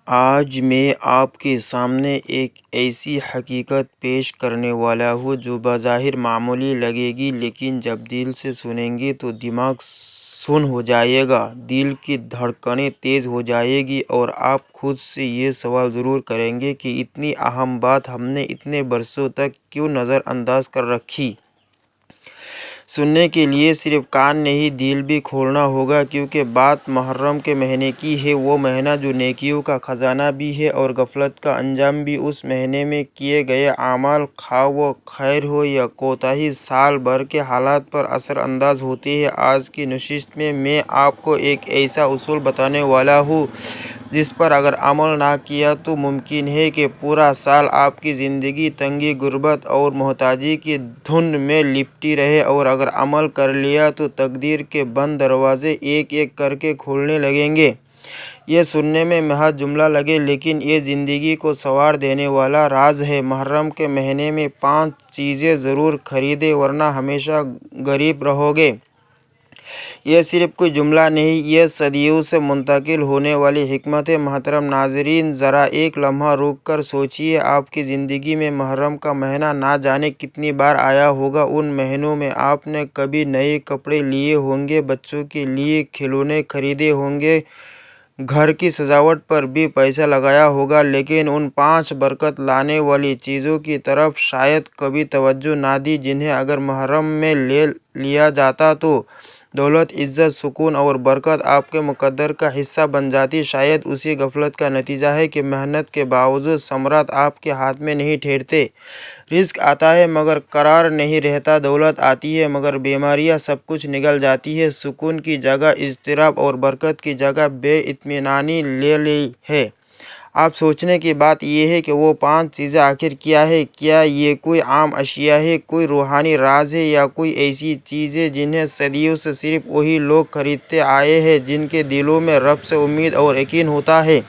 آج میں آپ کے سامنے ایک ایسی حقیقت پیش کرنے والا ہوں جو بظاہر معمولی لگے گی، لیکن جب دل سے سنیں گے تو دماغ سن ہو جائے گا، دل کی دھڑکنیں تیز ہو جائے گی اور آپ خود سے یہ سوال ضرور کریں گے کہ اتنی اہم بات ہم نے اتنے برسوں تک کیوں نظر انداز کر رکھی۔ سننے کے لیے صرف کان نہیں، دل بھی کھولنا ہوگا، کیونکہ بات محرم کے مہینے کی ہے، وہ مہینہ جو نیکیوں کا خزانہ بھی ہے اور غفلت کا انجام بھی۔ اس مہینے میں کیے گئے اعمال، خواہ وہ خیر ہو یا کوتاہی، سال بھر کے حالات پر اثر انداز ہوتے ہیں۔ آج کی نشست میں آپ کو ایک ایسا اصول بتانے والا ہوں جس پر اگر عمل نہ کیا تو ممکن ہے کہ پورا سال آپ کی زندگی تنگی، غربت اور محتاجی کی دھند میں لپٹی رہے، اور اگر عمل کر لیا تو تقدیر کے بند دروازے ایک ایک کر کے کھلنے لگیں گے۔ یہ سننے میں محض جملہ لگے، لیکن یہ زندگی کو سنوار دینے والا راز ہے۔ محرم کے مہینے میں 5 چیزیں ضرور خریدیں ورنہ ہمیشہ غریب رہو گے۔ یہ صرف کوئی جملہ نہیں، یہ صدیوں سے منتقل ہونے والی حکمت ہے۔ محترم ناظرین، ذرا ایک لمحہ رک کر سوچئے، آپ کی زندگی میں محرم کا مہینہ نہ جانے کتنی بار آیا ہوگا۔ ان مہینوں میں آپ نے کبھی نئے کپڑے لیے ہوں گے، بچوں کے لیے کھلونے خریدے ہوں گے، گھر کی سجاوٹ پر بھی پیسہ لگایا ہوگا، لیکن ان 5 برکت لانے والی چیزوں کی طرف شاید کبھی توجہ نہ دی جنہیں اگر محرم میں لے لیا جاتا تو دولت، عزت، سکون اور برکت آپ کے مقدر کا حصہ بن جاتی۔ شاید اسی غفلت کا نتیجہ ہے کہ محنت کے باوجود ثمرات آپ کے ہاتھ میں نہیں ٹھہرتے۔ رزق آتا ہے مگر قرار نہیں رہتا، دولت آتی ہے مگر بیماریاں سب کچھ نگل جاتی ہے، سکون کی جگہ اضطراب اور برکت کی جگہ بے اطمینانی لے لی ہے۔ اب سوچنے کی بات یہ ہے کہ وہ 5 چیزیں آخر کیا ہے؟ کیا یہ کوئی عام اشیاء ہے، کوئی روحانی راز ہے، یا کوئی ایسی چیزیں جنہیں صدیوں سے صرف وہی لوگ خریدتے آئے ہیں جن کے دلوں میں رب سے امید اور یقین ہوتا ہے؟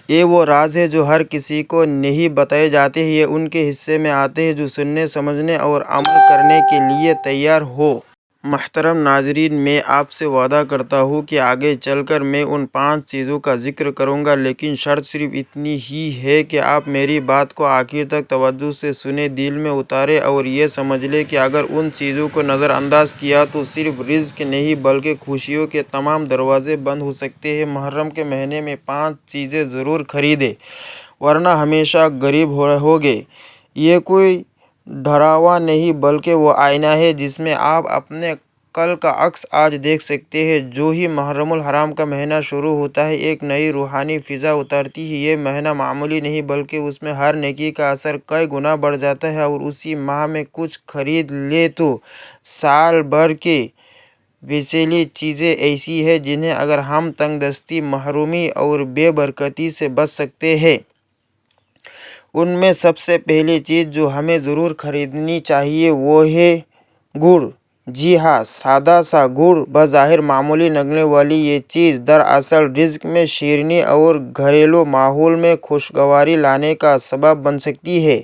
یہ وہ راز ہے جو ہر کسی کو نہیں بتائے جاتے، یہ ان کے حصے میں آتے ہیں جو سننے، سمجھنے اور عمل کرنے کے لیے تیار ہو۔ محترم ناظرین، میں آپ سے وعدہ کرتا ہوں کہ آگے چل کر میں ان 5 چیزوں کا ذکر کروں گا، لیکن شرط صرف اتنی ہی ہے کہ آپ میری بات کو آخر تک توجہ سے سنیں، دل میں اتاریں اور یہ سمجھ لیں کہ اگر ان چیزوں کو نظر انداز کیا تو صرف رزق نہیں بلکہ خوشیوں کے تمام دروازے بند ہو سکتے ہیں۔ محرم کے مہینے میں 5 چیزیں ضرور خریدیں ورنہ ہمیشہ غریب رہو گے۔ یہ کوئی ڈراوا نہیں بلکہ وہ آئینہ ہے جس میں آپ اپنے کل کا عکس آج دیکھ سکتے ہیں۔ جو ہی محرم الحرام کا مہینہ شروع ہوتا ہے، ایک نئی روحانی فضا اترتی ہے۔ یہ مہینہ معمولی نہیں بلکہ اس میں ہر نیکی کا اثر کئی گنا بڑھ جاتا ہے، اور اسی ماہ میں کچھ خرید لیں تو سال بھر کی وصیلی چیزیں ایسی ہیں جنہیں اگر ہم تنگ دستی، محرومی اور بے برکتی سے بچ سکتے ہیں۔ ان میں سب سے پہلی چیز جو ہمیں ضرور خریدنی چاہیے وہ ہے گڑ۔ جی ہاں، سادہ سا گڑ۔ بظاہر معمولی لگنے والی یہ چیز دراصل رزق میں شیرینی اور گھریلو ماحول میں خوشگواری لانے کا سبب بن سکتی ہے۔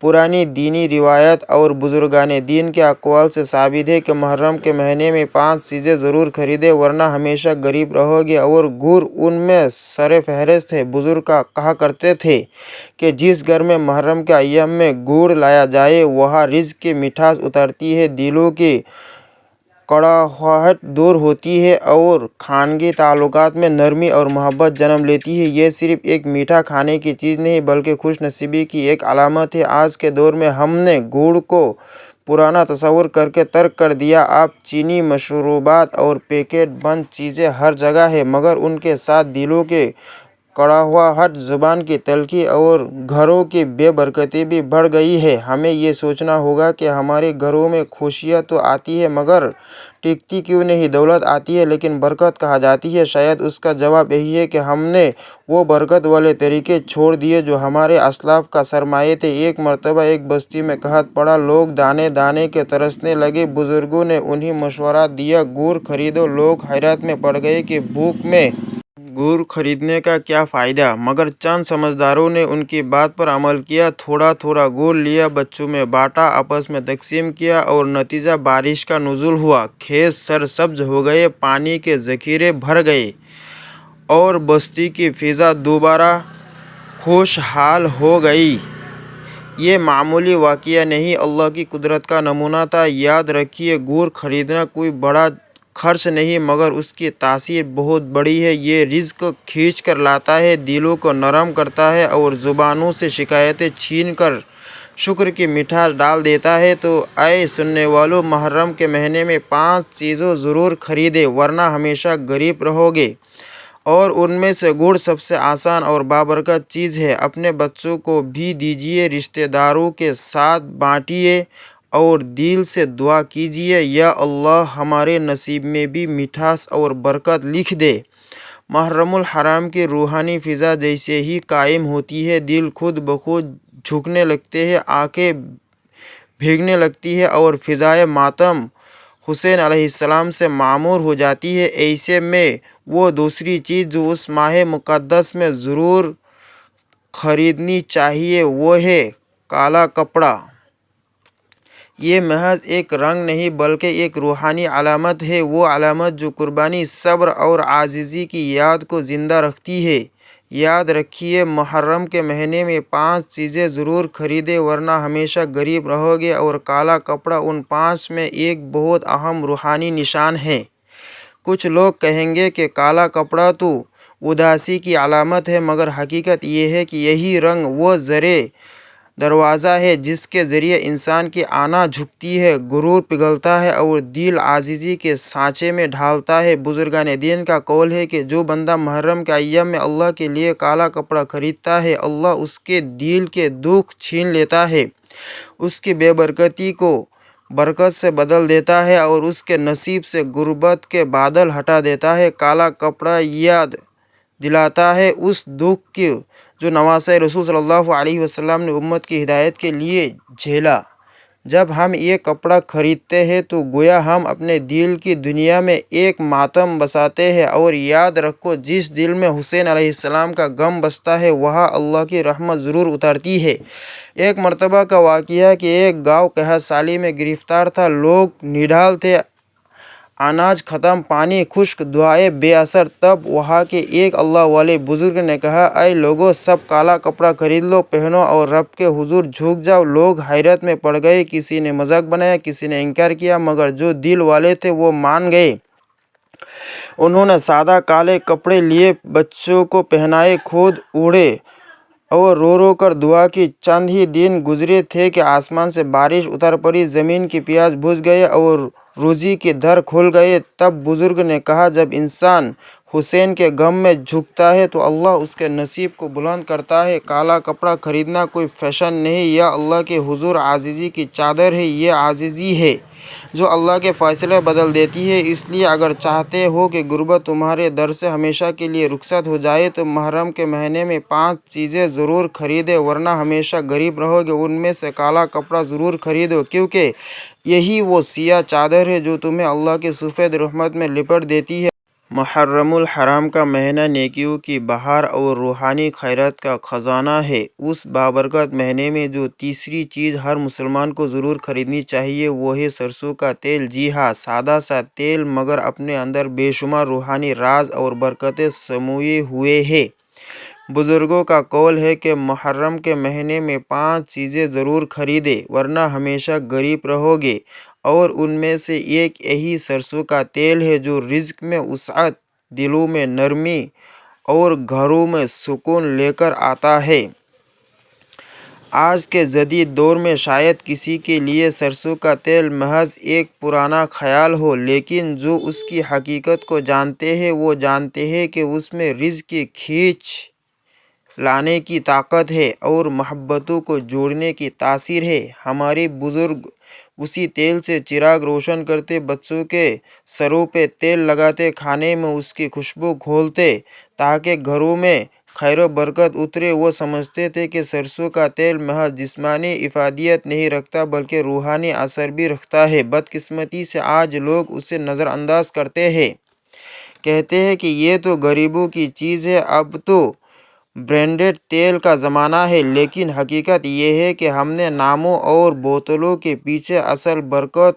پرانی دینی روایات اور بزرگان دین کے اقوال سے ثابت ہے کہ محرم کے مہینے میں 5 چیزیں ضرور خریدیں ورنہ ہمیشہ غریب رہو گے، اور گڑ ان میں سر فہرست ہے۔ بزرگ کہا کرتے تھے کہ جس گھر میں محرم کے ایام میں گڑ لایا جائے وہاں رزق کی مٹھاس اترتی ہے، دلوں کی کڑواہٹ دور ہوتی ہے اور خاندانی تعلقات میں نرمی اور محبت جنم لیتی ہے۔ یہ صرف ایک میٹھا کھانے کی چیز نہیں بلکہ خوش نصیبی کی ایک علامت ہے۔ آج کے دور میں ہم نے گڑ کو پرانا تصور کر کے ترک کر دیا۔ اب چینی مشروبات اور پیکٹ بند چیزیں ہر جگہ ہیں، مگر ان کے ساتھ دلوں کی کڑواہٹ، زبان کی تلخی اور گھروں کی بے برکتی بھی بڑھ گئی ہے۔ ہمیں یہ سوچنا ہوگا کہ ہمارے گھروں میں خوشیاں تو آتی ہیں مگر ٹکتی کیوں نہیں؟ دولت آتی ہے لیکن برکت کہاں جاتی ہے؟ شاید اس کا جواب یہی ہے کہ ہم نے وہ برکت والے طریقے چھوڑ دیے جو ہمارے اسلاف کا سرمایہ تھے۔ ایک مرتبہ ایک بستی میں قحط پڑا، لوگ دانے دانے کے ترسنے لگے۔ بزرگوں نے انہیں مشورہ دیا، گڑ خریدو۔ لوگ حیرت میں پڑ گئے کہ بھوک میں گڑ خریدنے کا کیا فائدہ؟ مگر چند سمجھداروں نے ان کی بات پر عمل کیا، تھوڑا تھوڑا گڑ لیا، بچوں میں بانٹا، آپس میں تقسیم کیا، اور نتیجہ بارش کا نزول ہوا۔ کھیت سرسبز ہو گئے، پانی کے ذخیرے بھر گئے، اور بستی کی فضا دوبارہ خوشحال ہو گئی۔ یہ معمولی واقعہ نہیں، اللہ کی قدرت کا نمونہ تھا۔ یاد رکھیے، گڑ خریدنا کوئی بڑا خرچ نہیں، مگر اس کی تاثیر بہت بڑی ہے۔ یہ رزق کھینچ کر لاتا ہے، دلوں کو نرم کرتا ہے اور زبانوں سے شکایتیں چھین کر شکر کی مٹھاس ڈال دیتا ہے۔ تو اے سننے والو، محرم کے مہینے میں 5 چیزیں ضرور خریدیں، ورنہ ہمیشہ غریب رہو گے۔ اور ان میں سے گڑ سب سے آسان اور بابرکت چیز ہے۔ اپنے بچوں کو بھی دیجیے، رشتہ داروں کے ساتھ بانٹیے اور دل سے دعا کیجیے، یا اللہ ہمارے نصیب میں بھی مٹھاس اور برکت لکھ دے۔ محرم الحرام کی روحانی فضا جیسے ہی قائم ہوتی ہے، دل خود بخود جھکنے لگتے ہیں، آنکھیں بھیگنے لگتی ہیں اور فضائے ماتم حسین علیہ السلام سے معمور ہو جاتی ہے۔ ایسے میں وہ دوسری چیز جو اس ماہ مقدس میں ضرور خریدنی چاہیے وہ ہے کالا کپڑا۔ یہ محض ایک رنگ نہیں بلکہ ایک روحانی علامت ہے، وہ علامت جو قربانی، صبر اور عاجزی کی یاد کو زندہ رکھتی ہے۔ یاد رکھیے، محرم کے مہینے میں 5 چیزیں ضرور خریدیں، ورنہ ہمیشہ غریب رہو گے۔ اور کالا کپڑا ان 5 میں ایک بہت اہم روحانی نشان ہے۔ کچھ لوگ کہیں گے کہ کالا کپڑا تو اداسی کی علامت ہے، مگر حقیقت یہ ہے کہ یہی رنگ وہ زرِ دروازہ ہے جس کے ذریعے انسان کی انا جھکتی ہے، غرور پگھلتا ہے اور دل عاجزی کے سانچے میں ڈھالتا ہے۔ بزرگان دین کا قول ہے کہ جو بندہ محرم کے ایام میں اللہ کے لیے کالا کپڑا خریدتا ہے، اللہ اس کے دل کے دکھ چھین لیتا ہے، اس کی بے برکتی کو برکت سے بدل دیتا ہے اور اس کے نصیب سے غربت کے بادل ہٹا دیتا ہے۔ کالا کپڑا یاد دلاتا ہے اس دکھ کی جو نواسۂ رسول صلی اللہ علیہ وسلم نے امت کی ہدایت کے لیے جھیلا۔ جب ہم یہ کپڑا خریدتے ہیں تو گویا ہم اپنے دل کی دنیا میں ایک ماتم بساتے ہیں۔ اور یاد رکھو، جس دل میں حسین علیہ السلام کا غم بستا ہے، وہاں اللہ کی رحمت ضرور اترتی ہے۔ ایک مرتبہ کا واقعہ کہ ایک گاؤں قحط سالی میں گرفتار تھا، لوگ نڈھال تھے، اناج ختم، پانی خشک، دعائیں بے اثر۔ تب وہاں کے ایک اللہ والے بزرگ نے کہا، اے لوگو، سب کالا کپڑا خرید لو، پہنو اور رب کے حضور جھک جاؤ۔ لوگ حیرت میں پڑ گئے، کسی نے مذاق بنایا، کسی نے انکار کیا، مگر جو دل والے تھے وہ مان گئے۔ انہوں نے سادہ کالے کپڑے لیے، بچوں کو پہنائے، خود اوڑھے اور رو رو کر دعا کی۔ چند ہی دن گزرے تھے کہ آسمان سے بارش اتر پڑی، زمین کی پیاس بجھ گئی اور روزی کے در کھل گئے۔ تب بزرگ نے کہا، جب انسان حسین کے غم میں جھکتا ہے تو اللہ اس کے نصیب کو بلند کرتا ہے۔ کالا کپڑا خریدنا کوئی فیشن نہیں، یا اللہ کے حضور عاجزی کی چادر ہے۔ یہ عاجزی ہے جو اللہ کے فیصلے بدل دیتی ہے۔ اس لیے اگر چاہتے ہو کہ غربت تمہارے در سے ہمیشہ کے لیے رخصت ہو جائے تو محرم کے مہینے میں 5 چیزیں ضرور خریدیں، ورنہ ہمیشہ غریب رہو گے۔ ان میں سے کالا کپڑا ضرور خریدو، کیونکہ یہی وہ سیاہ چادر ہے جو تمہیں اللہ کی سفید رحمت میں لپیٹ دیتی ہے۔ محرم الحرام کا مہینہ نیکیوں کی بہار اور روحانی خیرات کا خزانہ ہے۔ اس بابرکت مہینے میں جو تیسری چیز ہر مسلمان کو ضرور خریدنی چاہیے وہ ہے سرسوں کا تیل۔ جی ہاں، سادہ سا تیل، مگر اپنے اندر بے شمار روحانی راز اور برکتیں سموئے ہوئے ہے۔ بزرگوں کا قول ہے کہ محرم کے مہینے میں 5 چیزیں ضرور خریدیں، ورنہ ہمیشہ غریب رہو گے۔ اور ان میں سے ایک یہی سرسوں کا تیل ہے جو رزق میں وسعت، دلوں میں نرمی اور گھروں میں سکون لے کر آتا ہے۔ آج کے جدید دور میں شاید کسی کے لیے سرسوں کا تیل محض ایک پرانا خیال ہو، لیکن جو اس کی حقیقت کو جانتے ہیں وہ جانتے ہیں کہ اس میں رزق کی کھینچ لانے کی طاقت ہے اور محبتوں کو جوڑنے کی تاثیر ہے۔ ہمارے بزرگ اسی تیل سے چراغ روشن کرتے، بچوں کے سروں پہ تیل لگاتے، کھانے میں اس کی خوشبو گھولتے تاکہ گھروں میں خیر و برکت اترے۔ وہ سمجھتے تھے کہ سرسوں کا تیل محض جسمانی افادیت نہیں رکھتا بلکہ روحانی اثر بھی رکھتا ہے۔ بدقسمتی سے آج لوگ اسے نظر انداز کرتے ہیں، کہتے ہیں کہ یہ تو غریبوں کی چیز ہے، اب تو برینڈڈ تیل کا زمانہ ہے۔ لیکن حقیقت یہ ہے کہ ہم نے ناموں اور بوتلوں کے پیچھے اصل برکت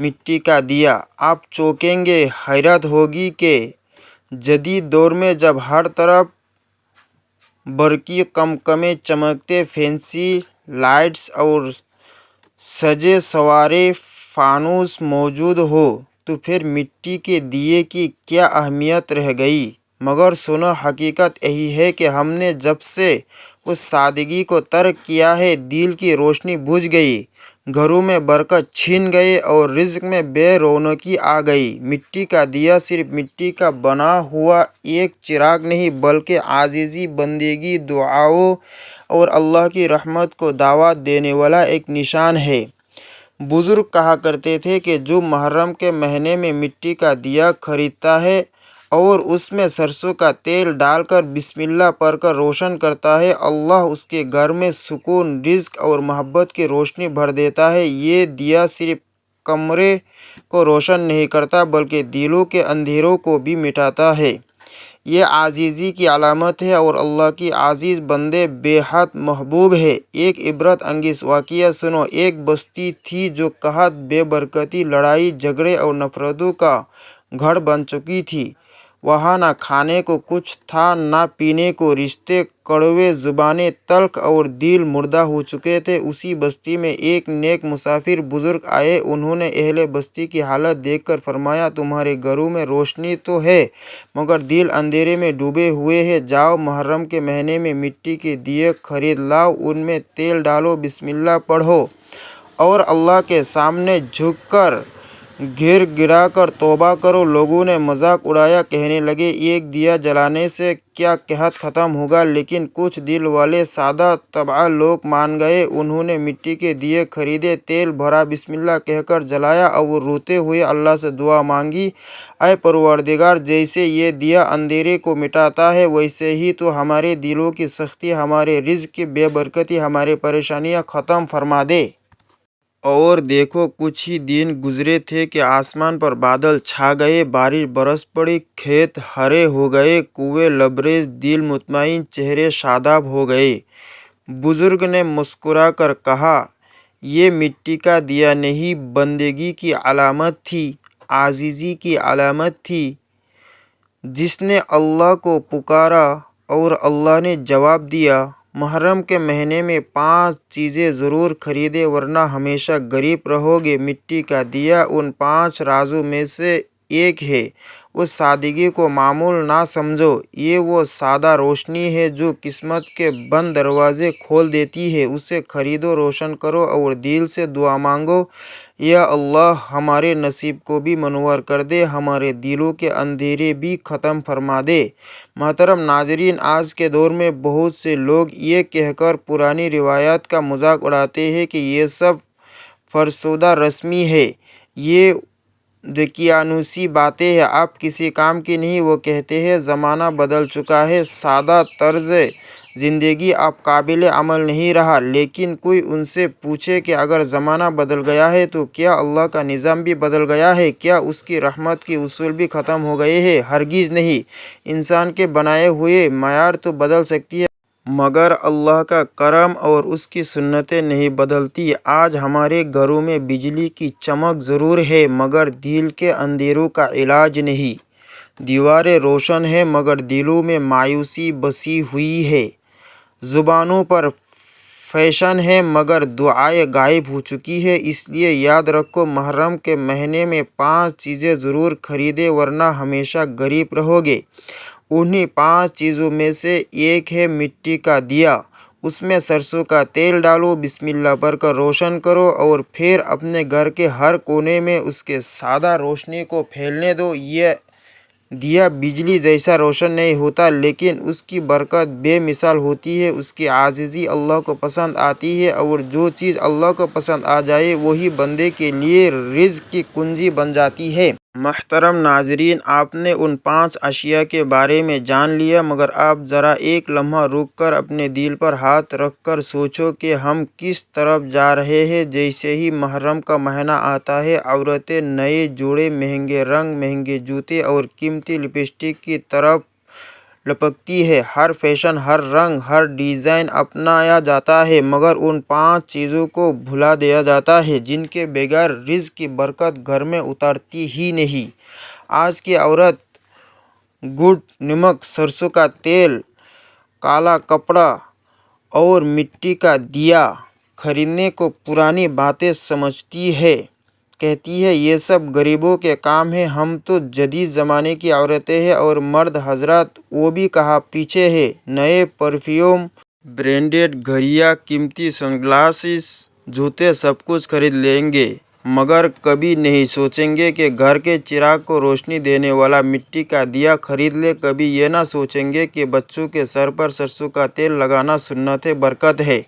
مٹی کا دیا۔ آپ چونکیں گے، حیرت ہوگی کہ جدید دور میں جب ہر طرف برقی کمکمے چمکتے فینسی لائٹس اور سجے سنورے فانوس موجود ہو تو پھر مٹی کے دیے کی کیا اہمیت رہ گئی۔ مگر سنو، حقیقت یہی ہے کہ ہم نے جب سے اس سادگی کو ترک کیا ہے، دل کی روشنی بجھ گئی، گھروں میں برکت چھن گئی اور رزق میں بے رونقی آ گئی۔ مٹی کا دیا صرف مٹی کا بنا ہوا ایک چراغ نہیں بلکہ عاجزی، بندگی، دعاؤں اور اللہ کی رحمت کو دعوت دینے والا ایک نشان ہے۔ بزرگ کہا کرتے تھے کہ جو محرم کے مہینے میں مٹی کا دیا خریدتا ہے اور اس میں سرسوں کا تیل ڈال کر بسم اللہ پڑھ کر روشن کرتا ہے، اللہ اس کے گھر میں سکون، رزق اور محبت کی روشنی بھر دیتا ہے۔ یہ دیا صرف کمرے کو روشن نہیں کرتا بلکہ دلوں کے اندھیروں کو بھی مٹاتا ہے۔ یہ عاجزی کی علامت ہے اور اللہ کی عزیز بندے بے حد محبوب ہے۔ ایک عبرت انگیز واقعہ سنو۔ ایک بستی تھی جو قحط، بے برکتی، لڑائی جھگڑے اور نفرتوں کا گڑھ بن چکی تھی۔ وہاں نہ کھانے کو کچھ تھا، نہ پینے کو، رشتے کڑوے، زبانیں تلخ اور دل مردہ ہو چکے تھے۔ اسی بستی میں ایک نیک مسافر بزرگ آئے۔ انہوں نے اہل بستی کی حالت دیکھ کر فرمایا، تمہارے گھروں میں روشنی تو ہے مگر دل اندھیرے میں ڈوبے ہوئے ہیں۔ جاؤ، محرم کے مہینے میں مٹی کے دیے خرید لاؤ، ان میں تیل ڈالو، بسم اللہ پڑھو اور اللہ کے سامنے جھک کر گر گڑا کر توبہ کرو۔ لوگوں نے مذاق اڑایا، کہنے لگے، ایک دیا جلانے سے کیا قحط ختم ہوگا؟ لیکن کچھ دل والے سادہ طبع لوگ مان گئے۔ انہوں نے مٹی کے دیے خریدے، تیل بھرا، بسم اللہ کہہ کر جلایا اور روتے ہوئے اللہ سے دعا مانگی، اے پروردگار، جیسے یہ دیا اندھیرے کو مٹاتا ہے ویسے ہی تو ہمارے دلوں کی سختی، ہمارے رزق کی بے برکتی، ہماری پریشانیاں ختم فرما دے۔ اور دیکھو، کچھ ہی دن گزرے تھے کہ آسمان پر بادل چھا گئے، بارش برس پڑی، کھیت ہرے ہو گئے، کنویں لبریز، دل مطمئن، چہرے شاداب ہو گئے۔ بزرگ نے مسکرا کر کہا، یہ مٹی کا دیا نہیں، بندگی کی علامت تھی، عاجزی کی علامت تھی۔ جس نے اللہ کو پکارا اور اللہ نے جواب دیا۔ محرم کے مہینے میں 5 چیزیں ضرور خریدیں ورنہ ہمیشہ غریب رہو گے۔ مٹی کا دیا ان 5 رازوں میں سے ایک ہے۔ اس سادگی کو معمول نہ سمجھو، یہ وہ سادہ روشنی ہے جو قسمت کے بند دروازے کھول دیتی ہے۔ اسے خریدو، روشن کرو اور دل سے دعا مانگو، یا اللہ ہمارے نصیب کو بھی منور کر دے، ہمارے دلوں کے اندھیرے بھی ختم فرما دے۔ محترم ناظرین، آج کے دور میں بہت سے لوگ یہ کہہ کر پرانی روایات کا مذاق اڑاتے ہیں کہ یہ سب فرسودہ رسمی ہے، یہ دقیانوسی باتیں ہیں، اب کسی کام کی نہیں۔ وہ کہتے ہیں زمانہ بدل چکا ہے، سادہ طرز زندگی اب قابل عمل نہیں رہا۔ لیکن کوئی ان سے پوچھے کہ اگر زمانہ بدل گیا ہے تو کیا اللہ کا نظام بھی بدل گیا ہے؟ کیا اس کی رحمت کے اصول بھی ختم ہو گئے ہیں؟ ہرگز نہیں۔ انسان کے بنائے ہوئے معیار تو بدل سکتی ہے مگر اللہ کا کرم اور اس کی سنتیں نہیں بدلتی۔ آج ہمارے گھروں میں بجلی کی چمک ضرور ہے مگر دل کے اندھیروں کا علاج نہیں۔ دیواریں روشن ہیں مگر دلوں میں مایوسی بسی ہوئی ہے۔ زبانوں پر فیشن ہے مگر دعائیں غائب ہو چکی ہیں۔ اس لیے یاد رکھو، محرم کے مہینے میں 5 چیزیں ضرور خریدیں ورنہ ہمیشہ غریب رہو گے۔ انہی 5 چیزوں میں سے ایک ہے مٹی کا دیا۔ اس میں سرسوں کا تیل ڈالو، بسم اللہ پڑھ کر روشن کرو اور پھر اپنے گھر کے ہر کونے میں اس کے سادہ روشنی کو پھیلنے دو۔ یہ دیا بجلی جیسا روشن نہیں ہوتا لیکن اس کی برکت بے مثال ہوتی ہے، اس کی عاجزی اللہ کو پسند آتی ہے اور جو چیز اللہ کو پسند آ جائے وہی بندے کے لیے رزق کی کنجی بن جاتی ہے۔ محترم ناظرین، آپ نے ان 5 اشیاء کے بارے میں جان لیا مگر آپ ذرا ایک لمحہ رک کر اپنے دل پر ہاتھ رکھ کر سوچو کہ ہم کس طرف جا رہے ہیں۔ جیسے ہی محرم کا مہینہ آتا ہے، عورتیں نئے جوڑے، مہنگے رنگ، مہنگے جوتے اور قیمتی لپسٹک کی طرف لپکتی ہے۔ ہر فیشن، ہر رنگ، ہر ڈیزائن اپنایا جاتا ہے، مگر ان 5 چیزوں کو بھلا دیا جاتا ہے جن کے بغیر رزق کی برکت گھر میں اترتی ہی نہیں۔ آج کی عورت گڑ، نمک، سرسوں کا تیل، کالا کپڑا اور مٹی کا دیا خریدنے کو پرانی باتیں سمجھتی ہے۔ کہتی ہے یہ سب غریبوں کے کام ہیں، ہم تو جدید زمانے کی عورتیں ہیں۔ اور مرد حضرات وہ بھی کہاں پیچھے ہیں، نئے پرفیوم، برانڈڈ گھڑیاں، قیمتی سن گلاسز، جوتے، سب کچھ خرید لیں گے، مگر کبھی نہیں سوچیں گے کہ گھر کے چراغ کو روشنی دینے والا مٹی کا دیا خرید لیں۔ کبھی یہ نہ سوچیں گے کہ بچوں کے سر پر سرسوں کا تیل لگانا سنت برکت ہے۔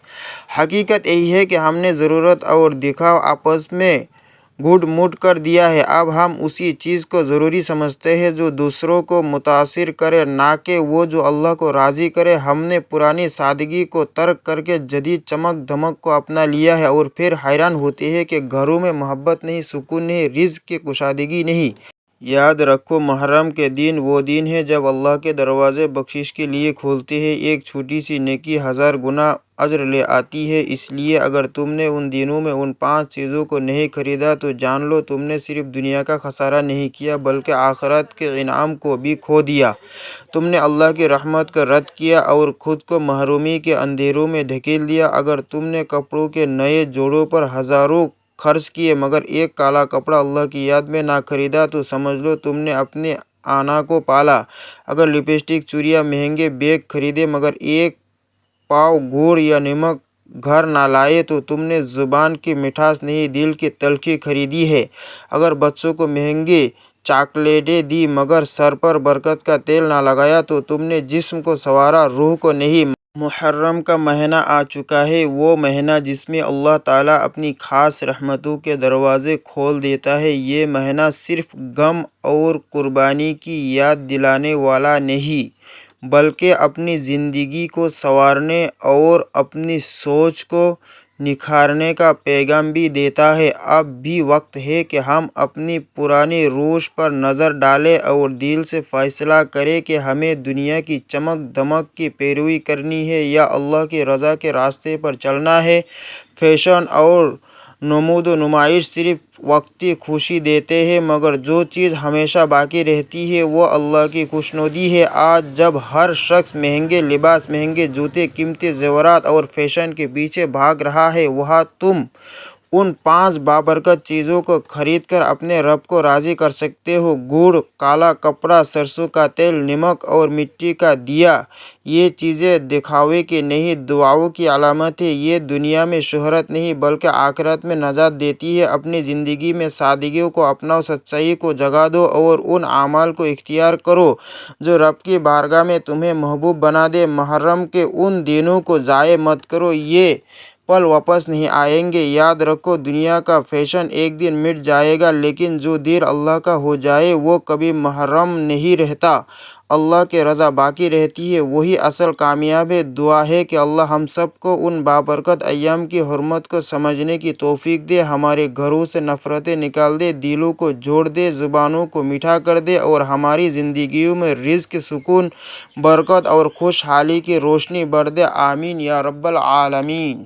حقیقت یہی ہے کہ ہم نے ضرورت اور دکھاوا آپس میں گھٹ مٹ کر دیا ہے۔ اب ہم اسی چیز کو ضروری سمجھتے ہیں جو دوسروں کو متاثر کرے، نہ کہ وہ جو اللہ کو راضی کرے۔ ہم نے پرانی سادگی کو ترک کر کے جدید چمک دھمک کو اپنا لیا ہے، اور پھر حیران ہوتے ہیں کہ گھروں میں محبت نہیں، سکون نہیں، رزق کی کشادگی نہیں۔ یاد رکھو، محرم کے دن وہ دن ہے جب اللہ کے دروازے بخشش کے لیے کھولتے ہیں۔ ایک چھوٹی سی نیکی 1000 گنا اجر لے آتی ہے۔ اس لیے اگر تم نے ان دنوں میں ان 5 چیزوں کو نہیں خریدا تو جان لو تم نے صرف دنیا کا خسارہ نہیں کیا بلکہ آخرت کے انعام کو بھی کھو دیا۔ تم نے اللہ کی رحمت کو رد کیا اور خود کو محرومی کے اندھیروں میں دھکیل دیا۔ اگر تم نے کپڑوں کے نئے جوڑوں پر ہزاروں خرچ کیے مگر ایک کالا کپڑا اللہ کی یاد میں نہ خریدا تو سمجھ لو تم نے اپنے آنا کو پالا۔ اگر لپسٹک، چوڑیاں، مہنگے بیگ خریدے مگر ایک پاؤ گڑ یا نمک گھر نہ لائے تو تم نے زبان کی مٹھاس نہیں، دل کی تلخی خریدی ہے۔ اگر بچوں کو مہنگی چاکلیٹیں دی مگر سر پر برکت کا تیل نہ لگایا تو تم نے جسم کو سنوارا، روح کو نہیں۔ محرم کا مہینہ آ چکا ہے، وہ مہینہ جس میں اللہ تعالیٰ اپنی خاص رحمتوں کے دروازے کھول دیتا ہے۔ یہ مہینہ صرف غم اور قربانی کی یاد دلانے والا نہیں بلکہ اپنی زندگی کو سنوارنے اور اپنی سوچ کو نکھارنے کا پیغام بھی دیتا ہے۔ اب بھی وقت ہے کہ ہم اپنی پرانی روش پر نظر ڈالیں اور دل سے فیصلہ کریں کہ ہمیں دنیا کی چمک دمک کی پیروی کرنی ہے یا اللہ کی رضا کے راستے پر چلنا ہے۔ فیشن اور نمود و نمائش صرف وقتی خوشی دیتے ہیں مگر جو چیز ہمیشہ باقی رہتی ہے وہ اللہ کی خوشنودی ہے۔ آج جب ہر شخص مہنگے لباس، مہنگے جوتے، قیمتی زیورات اور فیشن کے پیچھے بھاگ رہا ہے، وہاں تم ان 5 بابرکت چیزوں کو خرید کر اپنے رب کو راضی کر سکتے ہو۔ گڑ، کالا کپڑا، سرسوں کا تیل، نمک اور مٹی کا دیا، یہ چیزیں دکھاوے کی نہیں، دعاؤں کی علامت ہے۔ یہ دنیا میں شہرت نہیں بلکہ آخرت میں نجات دیتی ہے۔ اپنی زندگی میں سادگی کو اپناؤ، سچائی کو جگہ دو اور ان اعمال کو اختیار کرو جو رب کی بارگاہ میں تمہیں محبوب بنا دے۔ محرم کے ان دنوں کو ضائع مت کرو، یہ پل واپس نہیں آئیں گے۔ یاد رکھو، دنیا کا فیشن ایک دن مٹ جائے گا لیکن جو دل اللہ کا ہو جائے وہ کبھی محروم نہیں رہتا۔ اللہ کی رضا باقی رہتی ہے، وہی اصل کامیاب ہے۔ دعا ہے کہ اللہ ہم سب کو ان بابرکت ایام کی حرمت کو سمجھنے کی توفیق دے، ہمارے گھروں سے نفرتیں نکال دے، دلوں کو جوڑ دے، زبانوں کو میٹھا کر دے اور ہماری زندگیوں میں رزق، سکون، برکت اور خوشحالی کی روشنی بھر دے۔ آمین یا رب العالمین۔